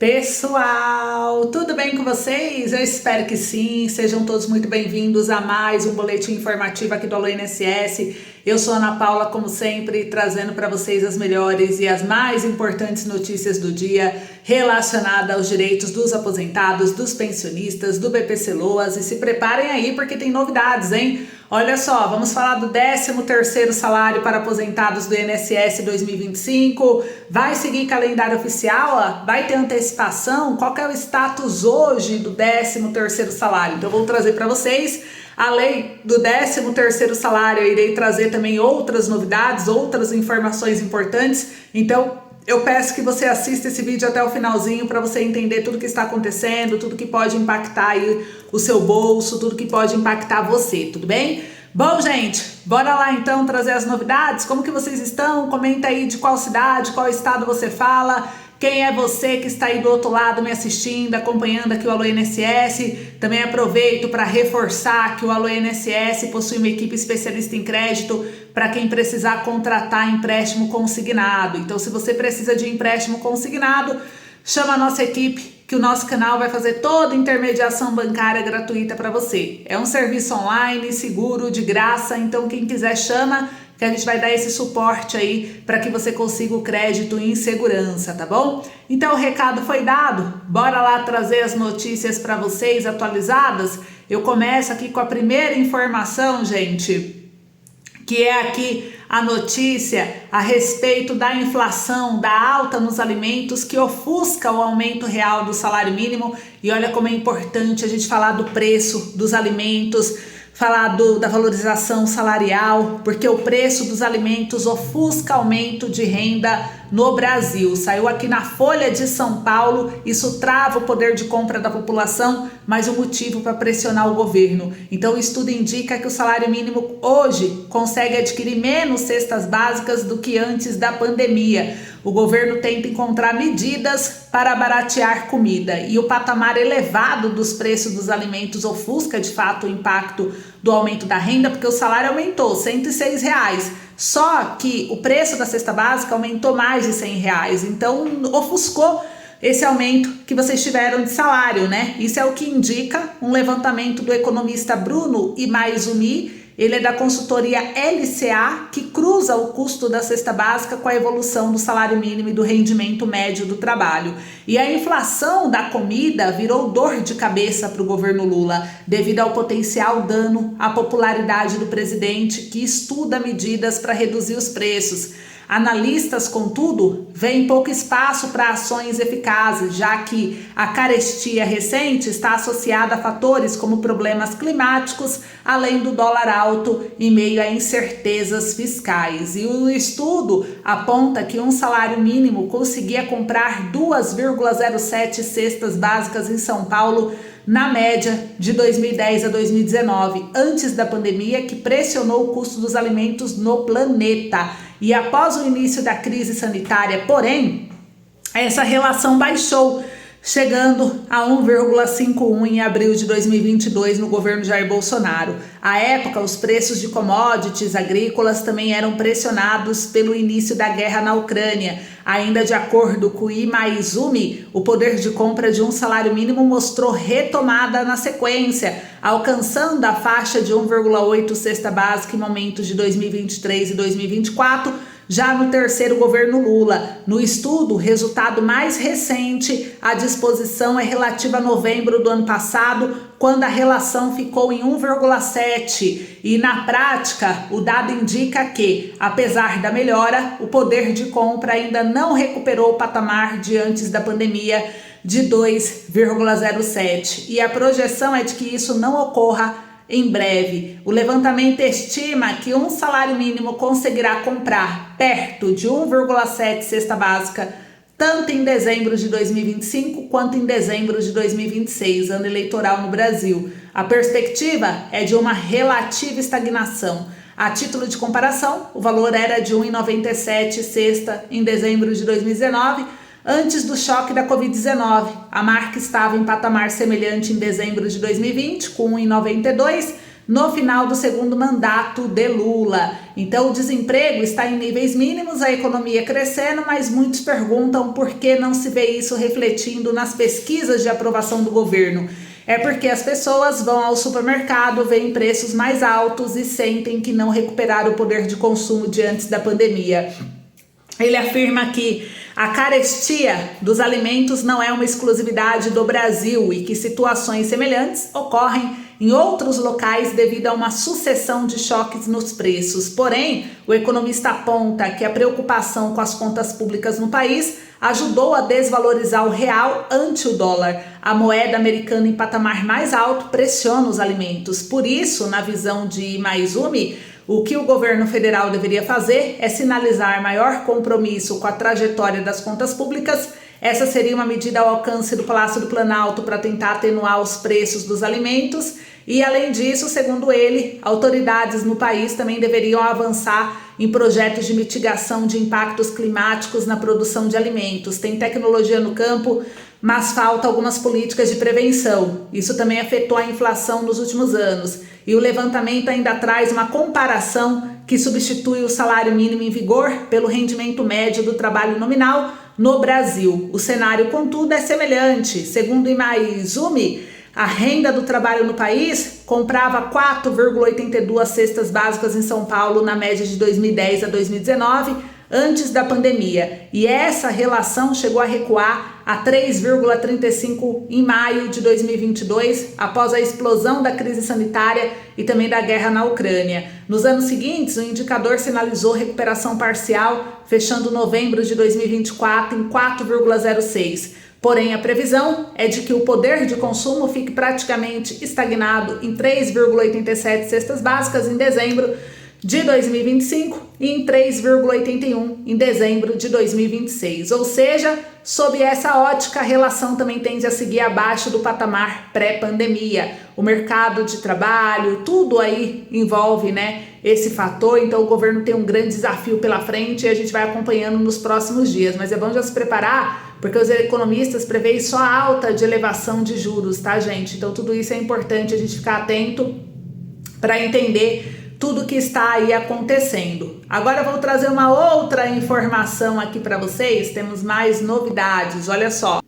Pessoal, tudo bem com vocês? Eu espero que sim. Sejam todos muito bem-vindos a mais um boletim informativo aqui do Alô INSS. Eu sou Ana Paula, como sempre, trazendo para vocês as melhores e as mais importantes notícias do dia relacionadas aos direitos dos aposentados, dos pensionistas, do BPC Loas. E se preparem aí porque tem novidades, hein? Olha só, vamos falar do 13º salário para aposentados do INSS 2025. Vai seguir calendário oficial? Ó? Vai ter antecipação? Qual que é o status hoje do 13º salário? Então eu vou trazer para vocês. Além do 13º salário, eu irei trazer também outras novidades, outras informações importantes. Então eu peço que você assista esse vídeo até o finalzinho para você entender tudo que está acontecendo, tudo que pode impactar aí o seu bolso, tudo que pode impactar você, tudo bem? Bom, gente, bora lá então trazer as novidades. Como que vocês estão? Comenta aí de qual cidade, qual estado você fala. Quem é você que está aí do outro lado me assistindo, acompanhando aqui o Alô INSS? Também aproveito para reforçar que o Alô INSS possui uma equipe especialista em crédito para quem precisar contratar empréstimo consignado. Então, se você precisa de empréstimo consignado, chama a nossa equipe, que o nosso canal vai fazer toda a intermediação bancária gratuita para você. É um serviço online, seguro, de graça, então quem quiser chama, que a gente vai dar esse suporte aí para que você consiga o crédito em segurança, tá bom? Então o recado foi dado, bora lá trazer as notícias para vocês atualizadas. Eu começo aqui com a primeira informação, gente, que é aqui a notícia a respeito da inflação, da alta nos alimentos que ofusca o aumento real do salário mínimo. E olha como é importante a gente falar do preço dos alimentos, falar da valorização salarial, porque o preço dos alimentos ofusca aumento de renda no Brasil. Saiu aqui na Folha de São Paulo, isso trava o poder de compra da população, mas um motivo para pressionar o governo. Então o estudo indica que o salário mínimo hoje consegue adquirir menos cestas básicas do que antes da pandemia. O governo tenta encontrar medidas para baratear comida e o patamar elevado dos preços dos alimentos ofusca de fato o impacto do aumento da renda, porque o salário aumentou R$106, só que o preço da cesta básica aumentou mais de R$100, então ofuscou esse aumento que vocês tiveram de salário, né? Isso é o que indica um levantamento do economista Bruno Imaizumi. Ele é da consultoria LCA, que cruza o custo da cesta básica com a evolução do salário mínimo e do rendimento médio do trabalho. E a inflação da comida virou dor de cabeça para o governo Lula, devido ao potencial dano à popularidade do presidente, que estuda medidas para reduzir os preços. Analistas, contudo, veem pouco espaço para ações eficazes, já que a carestia recente está associada a fatores como problemas climáticos, além do dólar alto em meio a incertezas fiscais. E o estudo aponta que um salário mínimo conseguia comprar 2,07 cestas básicas em São Paulo na média de 2010 a 2019, antes da pandemia que pressionou o custo dos alimentos no planeta. E após o início da crise sanitária, porém, essa relação baixou, chegando a 1,51 em abril de 2022 no governo Jair Bolsonaro. À época, os preços de commodities agrícolas também eram pressionados pelo início da guerra na Ucrânia. Ainda de acordo com o Imaizumi, o poder de compra de um salário mínimo mostrou retomada na sequência, alcançando a faixa de 1,8 cesta básica em momentos de 2023 e 2024, já no terceiro governo Lula. No estudo, o resultado mais recente, a disposição é relativa a novembro do ano passado, quando a relação ficou em 1,7. E na prática, o dado indica que, apesar da melhora, o poder de compra ainda não recuperou o patamar de antes da pandemia de 2,07. E a projeção é de que isso não ocorra em breve. O levantamento estima que um salário mínimo conseguirá comprar perto de 1,7 cesta básica, tanto em dezembro de 2025 quanto em dezembro de 2026, ano eleitoral no Brasil. A perspectiva é de uma relativa estagnação. A título de comparação, o valor era de 1,97 cesta em dezembro de 2019, antes do choque da Covid-19. A marca estava em patamar semelhante em dezembro de 2020, com 1,92, no final do segundo mandato de Lula. Então o desemprego está em níveis mínimos, a economia crescendo, mas muitos perguntam por que não se vê isso refletindo nas pesquisas de aprovação do governo. É porque as pessoas vão ao supermercado, veem preços mais altos e sentem que não recuperaram o poder de consumo de antes da pandemia. Ele afirma que a carestia dos alimentos não é uma exclusividade do Brasil e que situações semelhantes ocorrem em outros locais devido a uma sucessão de choques nos preços. Porém, o economista aponta que a preocupação com as contas públicas no país ajudou a desvalorizar o real ante o dólar. A moeda americana em patamar mais alto pressiona os alimentos. Por isso, na visão de Maizumi, o que o governo federal deveria fazer é sinalizar maior compromisso com a trajetória das contas públicas. Essa seria uma medida ao alcance do Palácio do Planalto para tentar atenuar os preços dos alimentos. E, além disso, segundo ele, autoridades no país também deveriam avançar em projetos de mitigação de impactos climáticos na produção de alimentos. Tem tecnologia no campo, mas falta algumas políticas de prevenção. Isso também afetou a inflação nos últimos anos. E o levantamento ainda traz uma comparação que substitui o salário mínimo em vigor pelo rendimento médio do trabalho nominal no Brasil. O cenário, contudo, é semelhante. Segundo Imaizumi, a renda do trabalho no país comprava 4,82 cestas básicas em São Paulo na média de 2010 a 2019, antes da pandemia. E essa relação chegou a recuar a 3,35 em maio de 2022, após a explosão da crise sanitária e também da guerra na Ucrânia. Nos anos seguintes, o indicador sinalizou recuperação parcial, fechando novembro de 2024 em 4,06. Porém, a previsão é de que o poder de consumo fique praticamente estagnado em 3,87 cestas básicas em dezembro de 2025 e em 3,81 em dezembro de 2026. Ou seja, sob essa ótica, a relação também tende a seguir abaixo do patamar pré-pandemia. O mercado de trabalho, tudo aí envolve, né, esse fator. Então o governo tem um grande desafio pela frente e a gente vai acompanhando nos próximos dias. Mas é bom já se preparar, porque os economistas preveem só alta de elevação de juros, tá, gente? Então tudo isso é importante a gente ficar atento para entender tudo que está aí acontecendo. Agora eu vou trazer uma outra informação aqui para vocês, temos mais novidades, olha só.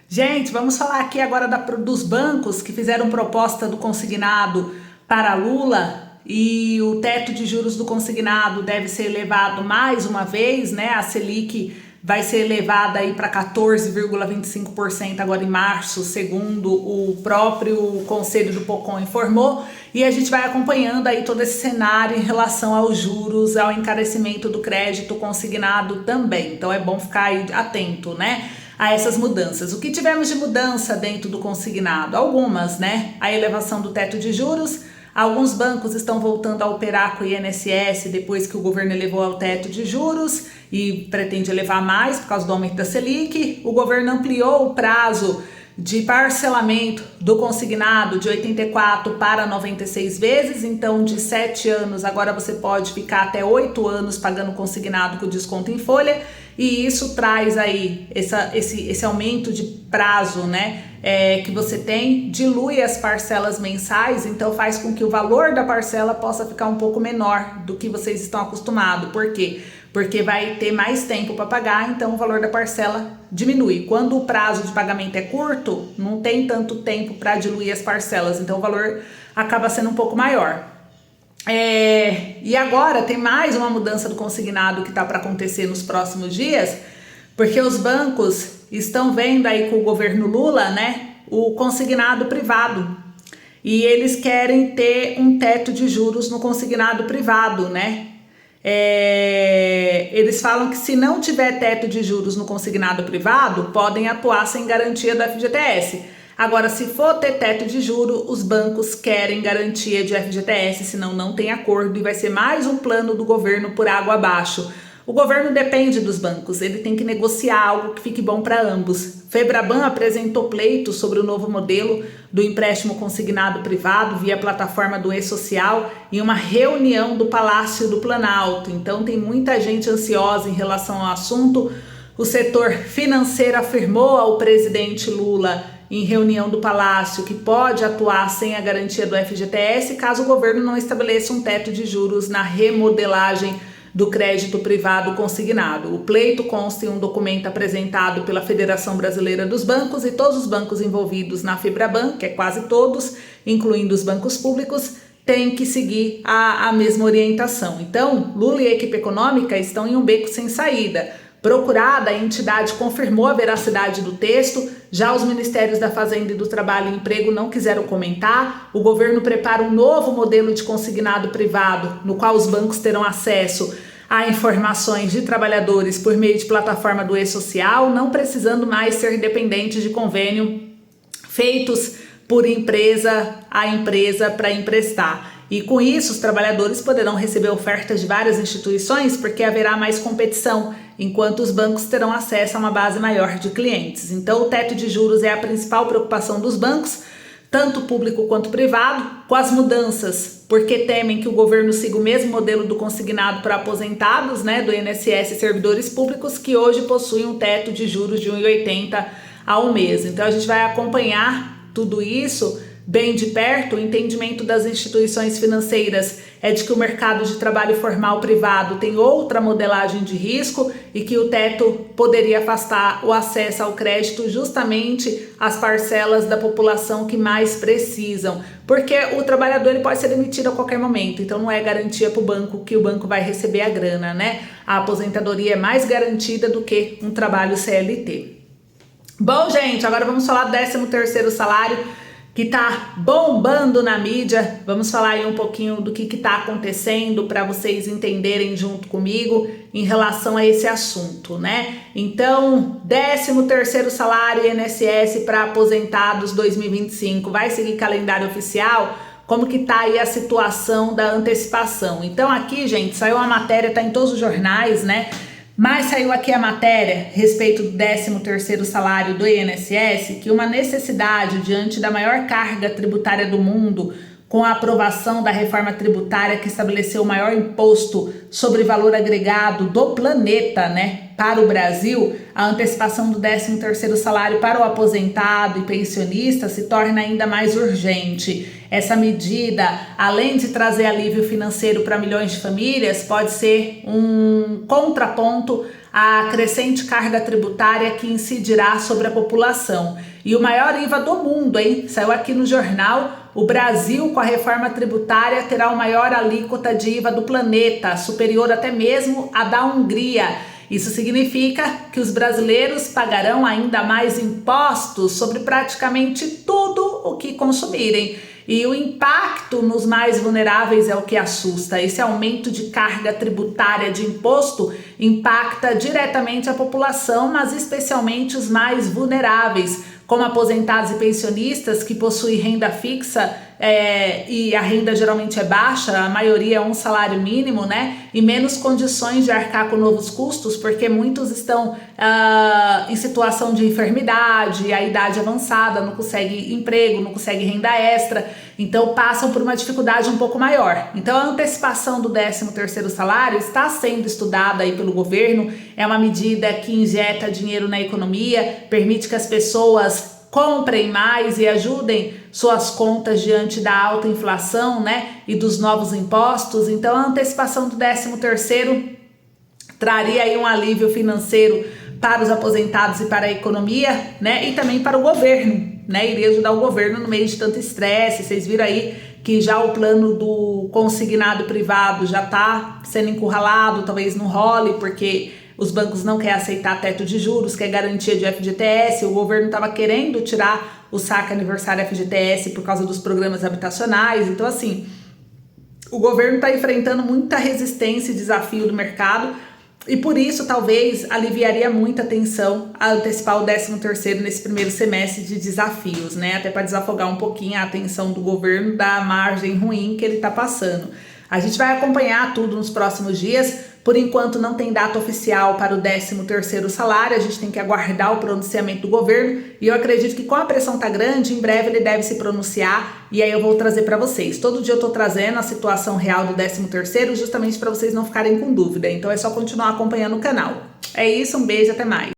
Gente, vamos falar aqui agora dos bancos que fizeram proposta do consignado para Lula e o teto de juros do consignado deve ser elevado mais uma vez, né? A Selic vai ser elevada aí para 14,25% agora em março, segundo o próprio Conselho do Copom informou, e a gente vai acompanhando aí todo esse cenário em relação aos juros, ao encarecimento do crédito consignado também. Então é bom ficar aí atento, né, a essas mudanças. O que tivemos de mudança dentro do consignado? Algumas, né? A elevação do teto de juros. Alguns bancos estão voltando a operar com o INSS depois que o governo elevou ao teto de juros e pretende elevar mais por causa do aumento da Selic. O governo ampliou o prazo de parcelamento do consignado de 84 para 96 vezes, então de 7 anos agora você pode ficar até 8 anos pagando consignado com desconto em folha, e isso traz aí esse aumento de prazo, né, que você tem, dilui as parcelas mensais, então faz com que o valor da parcela possa ficar um pouco menor do que vocês estão acostumados. Por quê? Porque vai ter mais tempo para pagar, então o valor da parcela diminui. Quando o prazo de pagamento é curto, não tem tanto tempo para diluir as parcelas, então o valor acaba sendo um pouco maior. E agora tem mais uma mudança do consignado que está para acontecer nos próximos dias, porque os bancos estão vendo aí com o governo Lula, né, o consignado privado, e eles querem ter um teto de juros no consignado privado, né? Eles falam que se não tiver teto de juros no consignado privado, podem atuar sem garantia do FGTS. Agora, se for ter teto de juro, os bancos querem garantia de FGTS, senão não tem acordo e vai ser mais um plano do governo por água abaixo. O governo depende dos bancos, ele tem que negociar algo que fique bom para ambos. Febraban apresentou pleito sobre o novo modelo do empréstimo consignado privado via plataforma do E-Social em uma reunião do Palácio do Planalto. Então tem muita gente ansiosa em relação ao assunto. O setor financeiro afirmou ao presidente Lula em reunião do Palácio que pode atuar sem a garantia do FGTS caso o governo não estabeleça um teto de juros na remodelagem do crédito privado consignado. O pleito consta em um documento apresentado pela Federação Brasileira dos Bancos e todos os bancos envolvidos na Febraban, que é quase todos, incluindo os bancos públicos, têm que seguir a mesma orientação. Então, Lula e a equipe econômica estão em um beco sem saída. Procurada, a entidade confirmou a veracidade do texto, já os Ministérios da Fazenda e do Trabalho e Emprego não quiseram comentar. O governo prepara um novo modelo de consignado privado, no qual os bancos terão acesso a informações de trabalhadores por meio de plataforma do e-social, não precisando mais ser dependentes de convênio feitos por empresa a empresa para emprestar. E com isso, os trabalhadores poderão receber ofertas de várias instituições porque haverá mais competição, enquanto os bancos terão acesso a uma base maior de clientes. Então, o teto de juros é a principal preocupação dos bancos, tanto público quanto privado, com as mudanças, porque temem que o governo siga o mesmo modelo do consignado para aposentados, do INSS e servidores públicos, que hoje possuem um teto de juros de 1,80 ao mês. Então, a gente vai acompanhar tudo isso bem de perto. O entendimento das instituições financeiras é de que o mercado de trabalho formal privado tem outra modelagem de risco e que o teto poderia afastar o acesso ao crédito justamente às parcelas da população que mais precisam, porque o trabalhador ele pode ser demitido a qualquer momento, então não é garantia para o banco que o banco vai receber a grana, A aposentadoria é mais garantida do que um trabalho CLT. Bom, gente, agora vamos falar do 13º salário, que tá bombando na mídia. Vamos falar aí um pouquinho do que tá acontecendo para vocês entenderem junto comigo em relação a esse assunto, Então, 13º salário INSS para aposentados 2025 vai seguir calendário oficial? Como que tá aí a situação da antecipação? Então aqui, gente, saiu a matéria, tá em todos os jornais, Mas saiu aqui a matéria a respeito do 13º salário do INSS, que uma necessidade diante da maior carga tributária do mundo, com a aprovação da reforma tributária que estabeleceu o maior imposto sobre valor agregado do planeta, para o Brasil, a antecipação do 13º salário para o aposentado e pensionista se torna ainda mais urgente. Essa medida, além de trazer alívio financeiro para milhões de famílias, pode ser um contraponto à crescente carga tributária que incidirá sobre a população. E o maior IVA do mundo, Saiu aqui no jornal. O Brasil, com a reforma tributária, terá o maior alíquota de IVA do planeta, superior até mesmo à da Hungria. Isso significa que os brasileiros pagarão ainda mais impostos sobre praticamente tudo o que consumirem. E o impacto nos mais vulneráveis é o que assusta. Esse aumento de carga tributária de imposto impacta diretamente a população, mas especialmente os mais vulneráveis, como aposentados e pensionistas que possuem renda fixa e a renda geralmente é baixa, a maioria é um salário mínimo, e menos condições de arcar com novos custos, porque muitos estão em situação de enfermidade, a idade avançada, não consegue emprego, não consegue renda extra, então passam por uma dificuldade um pouco maior. Então a antecipação do 13º salário está sendo estudada aí pelo governo, é uma medida que injeta dinheiro na economia, permite que as pessoas comprem mais e ajudem suas contas diante da alta inflação, e dos novos impostos. Então a antecipação do 13º traria aí um alívio financeiro para os aposentados e para a economia, e também para o governo, iria ajudar o governo no meio de tanto estresse. Vocês viram aí que já o plano do consignado privado já está sendo encurralado, talvez não role, porque os bancos não querem aceitar teto de juros, quer garantia de FGTS, o governo estava querendo tirar o saque aniversário FGTS por causa dos programas habitacionais. Então assim, o governo está enfrentando muita resistência e desafio do mercado, e por isso talvez aliviaria muita tensão a antecipar o 13º nesse primeiro semestre de desafios, até para desafogar um pouquinho a atenção do governo da margem ruim que ele está passando. A gente vai acompanhar tudo nos próximos dias. Por enquanto não tem data oficial para o 13º salário, a gente tem que aguardar o pronunciamento do governo, e eu acredito que com a pressão tá grande, em breve ele deve se pronunciar, e aí eu vou trazer para vocês. Todo dia eu tô trazendo a situação real do 13º, justamente para vocês não ficarem com dúvida, então é só continuar acompanhando o canal. É isso, um beijo, até mais.